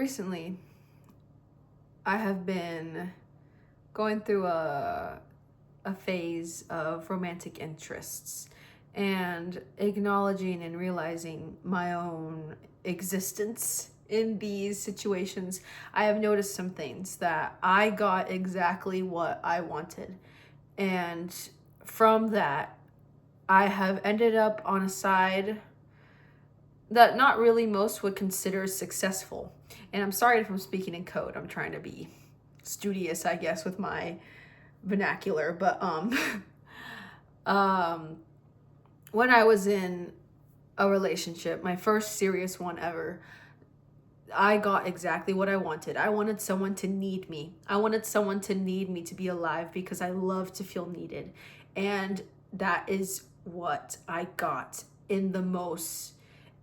recently I have been going through a phase of romantic interests and acknowledging and realizing my own existence in these situations. I have noticed some things that I got exactly what I wanted. And from that, I have ended up on a side that not really most would consider successful. And I'm sorry if I'm speaking in code. I'm trying to be studious, I guess, with my vernacular. But um, when I was in a relationship, my first serious one ever, I got exactly what I wanted. I wanted someone to need me. I wanted someone to need me to be alive because I love to feel needed. And that is what I got in the most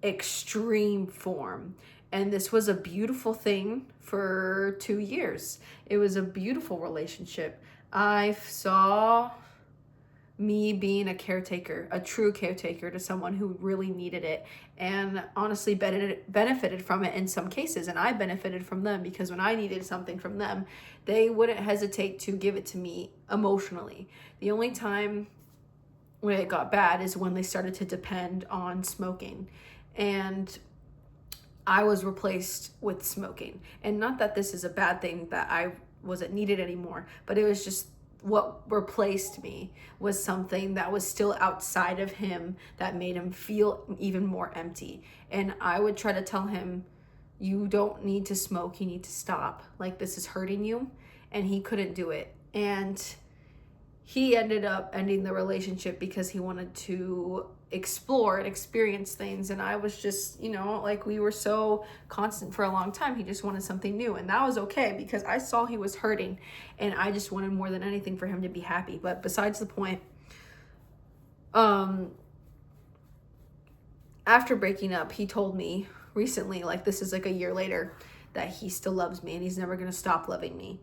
extreme form. And this was a beautiful thing for 2 years. It was a beautiful relationship. I saw me being a caretaker, a true caretaker to someone who really needed it, and honestly benefited from it in some cases. And I benefited from them because when I needed something from them, they wouldn't hesitate to give it to me emotionally. The only time when it got bad is when they started to depend on smoking. And I was replaced with smoking. And not that this is a bad thing that I wasn't needed anymore, but it was just what replaced me was something that was still outside of him that made him feel even more empty. And I would try to tell him, you don't need to smoke, you need to stop. Like, this is hurting you. And he couldn't do it. And he ended up ending the relationship because he wanted to explore and experience things. And I was just, like, we were so constant for a long time. He just wanted something new. And that was okay because I saw he was hurting and I just wanted more than anything for him to be happy. But besides the point, after breaking up, he told me recently, like, this is like a year later, that he still loves me and he's never going to stop loving me.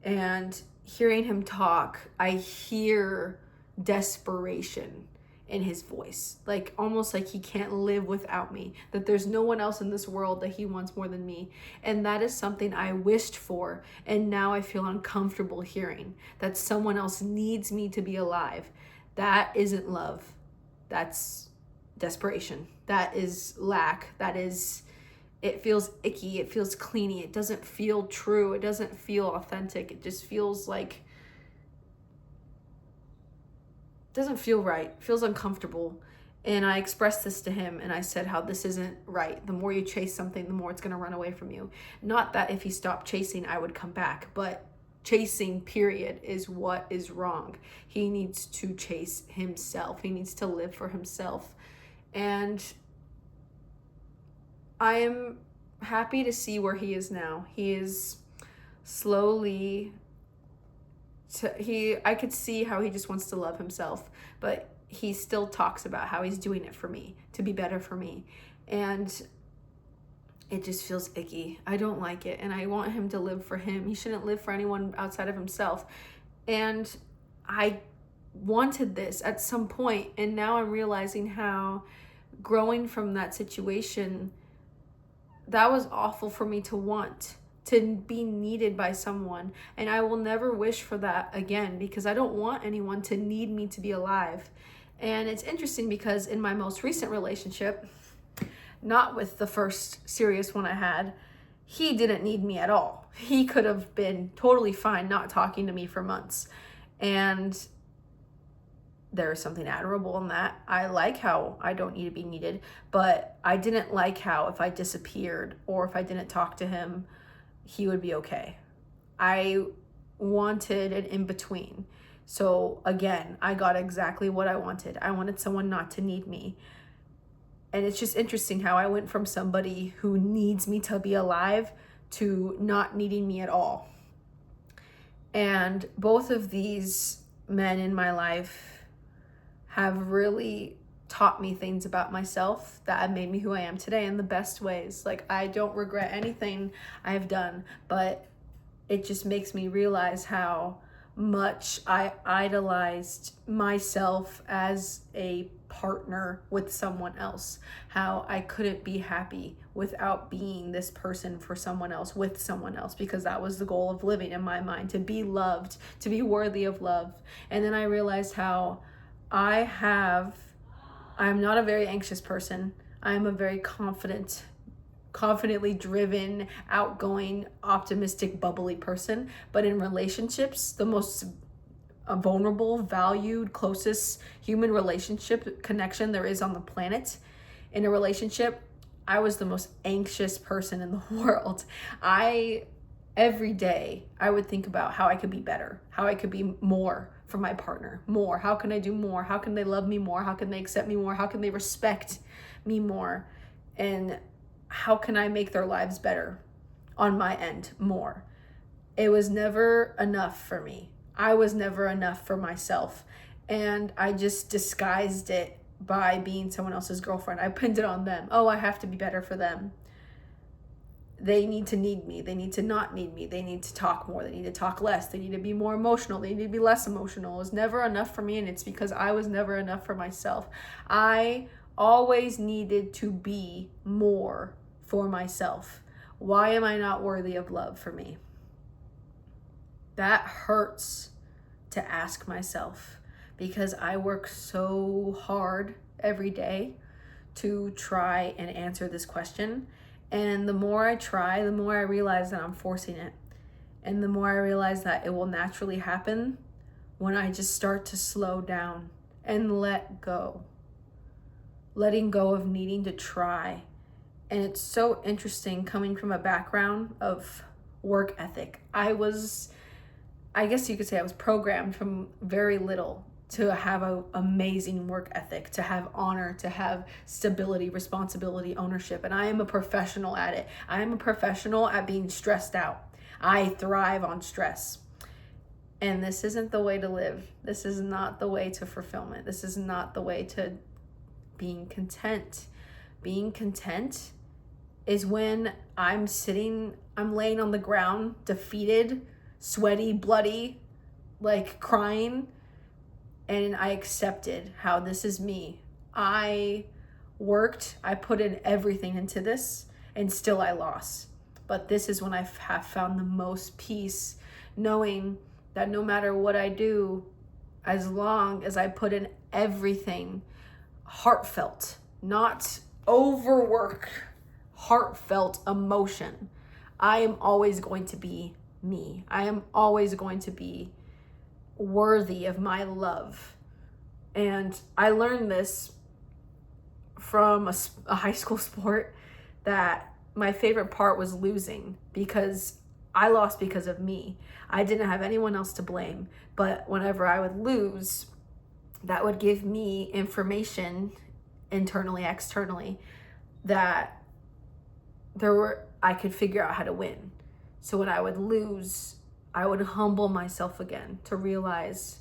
And hearing him talk, I hear desperation in his voice, like almost like he can't live without me, that there's no one else in this world that he wants more than me. And that is something I wished for, and now I feel uncomfortable hearing that someone else needs me to be alive. That isn't love. That's desperation. That is lack. That is, it feels icky. It feels cleany. It doesn't feel true. It doesn't feel authentic. It just feels like, doesn't feel right. It feels uncomfortable. And I expressed this to him and I said how this isn't right. The more you chase something, the more it's going to run away from you. Not that if he stopped chasing, I would come back, but chasing, period, is what is wrong. He needs to chase himself. He needs to live for himself. And I am happy to see where he is now. He is slowly, I could see how he just wants to love himself, but he still talks about how he's doing it for me, to be better for me. And it just feels icky. I don't like it. And I want him to live for him. He shouldn't live for anyone outside of himself. And I wanted this at some point, and now I'm realizing how growing from that situation, that was awful for me to want, to be needed by someone. And I will never wish for that again because I don't want anyone to need me to be alive. And it's interesting because in my most recent relationship, not with the first serious one I had, he didn't need me at all. He could have been totally fine not talking to me for months. And there's something admirable in that. I like how I don't need to be needed, but I didn't like how if I disappeared or if I didn't talk to him, he would be okay. I wanted an in-between. So again, I got exactly what I wanted. I wanted someone not to need me. And it's just interesting how I went from somebody who needs me to be alive to not needing me at all. And both of these men in my life have really taught me things about myself that have made me who I am today in the best ways. Like, I don't regret anything I have done, but it just makes me realize how much I idolized myself as a partner with someone else, how I couldn't be happy without being this person for someone else, with someone else, because that was the goal of living in my mind, to be loved, to be worthy of love. And then I realized how I'm not a very anxious person. I'm a very confidently driven, outgoing, optimistic, bubbly person. But in relationships, the most vulnerable, valued, closest human relationship connection there is on the planet, in a relationship, I was the most anxious person in the world. Every day, I would think about how I could be better, how I could be more for my partner, more. How can I do more? How can they love me more? How can they accept me more? How can they respect me more? And how can I make their lives better on my end more? It was never enough for me. I was never enough for myself. And I just disguised it by being someone else's girlfriend. I pinned it on them. Oh, I have to be better for them. They need to need me. They need to not need me. They need to talk more. They need to talk less. They need to be more emotional. They need to be less emotional. It was never enough for me, and it's because I was never enough for myself. I always needed to be more for myself. Why am I not worthy of love for me? That hurts to ask myself, because I work so hard every day to try and answer this question. And the more I try, the more I realize that I'm forcing it. And the more I realize that it will naturally happen when I just start to slow down and let go. Letting go of needing to try. And it's so interesting coming from a background of work ethic. I guess you could say I was programmed from very little to have an amazing work ethic, to have honor, to have stability, responsibility, ownership. And I am a professional at it. I am a professional at being stressed out. I thrive on stress. And this isn't the way to live. This is not the way to fulfillment. This is not the way to being content. Being content is when I'm laying on the ground, defeated, sweaty, bloody, like crying, and I accepted how this is me. I worked, I put in everything into this, and still I lost. But this is when I have found the most peace, knowing that no matter what I do, as long as I put in everything, heartfelt, not overworked, heartfelt emotion, I am always going to be me. I am always going to be worthy of my love. And I learned this from a high school sport, that my favorite part was losing, because I lost because of me. I didn't have anyone else to blame. But whenever I would lose, that would give me information internally, externally, that I could figure out how to win. So when I would lose, I would humble myself again to realize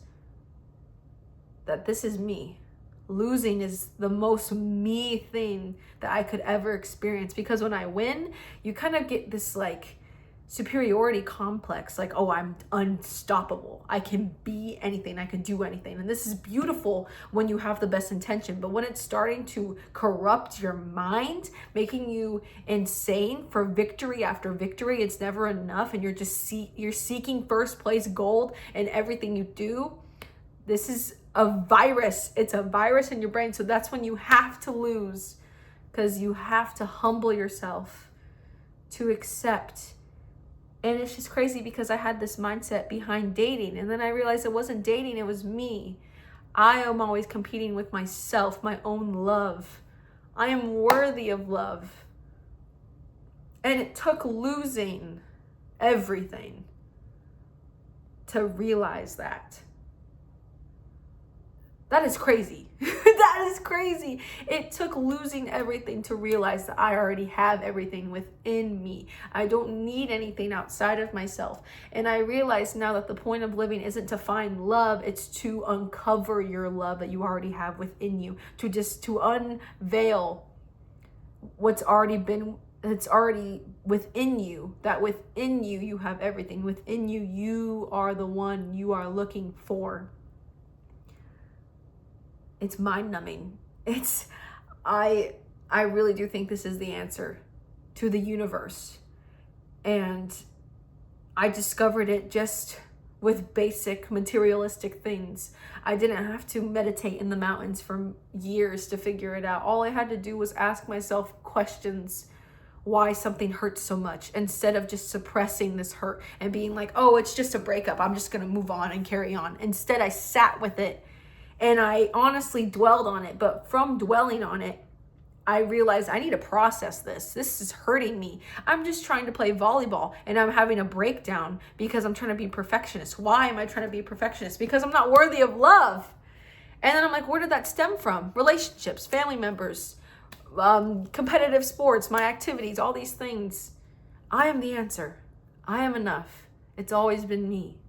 that this is me. Losing is the most me thing that I could ever experience, because when I win, you kind of get this like superiority complex, like, oh, I'm unstoppable. I can be anything. I can do anything. And this is beautiful when you have the best intention. But when it's starting to corrupt your mind, making you insane for victory after victory, it's never enough. And you're seeking first place gold in everything you do. This is a virus. It's a virus in your brain. So that's when you have to lose, because you have to humble yourself to accept. And it's just crazy, because I had this mindset behind dating, and then I realized it wasn't dating, it was me. I am always competing with myself, my own love. I am worthy of love. And it took losing everything to realize that. That is crazy. That is crazy. It took losing everything to realize that I already have everything within me. I don't need anything outside of myself. And I realize now that the point of living isn't to find love, it's to uncover your love that you already have within you, to unveil what's already been it's already within you, that within you, you have everything. Within you, you are the one you are looking for. It's mind numbing. I really do think this is the answer to the universe. And I discovered it just with basic materialistic things. I didn't have to meditate in the mountains for years to figure it out. All I had to do was ask myself questions why something hurts so much, instead of just suppressing this hurt and being like, oh, it's just a breakup, I'm just gonna move on and carry on. Instead, I sat with it and I honestly dwelled on it. But from dwelling on it, I realized I need to process this. This is hurting me. I'm just trying to play volleyball and I'm having a breakdown because I'm trying to be perfectionist. Why am I trying to be a perfectionist? Because I'm not worthy of love. And then I'm like, where did that stem from? Relationships, family members, competitive sports, my activities, all these things. I am the answer. I am enough. It's always been me.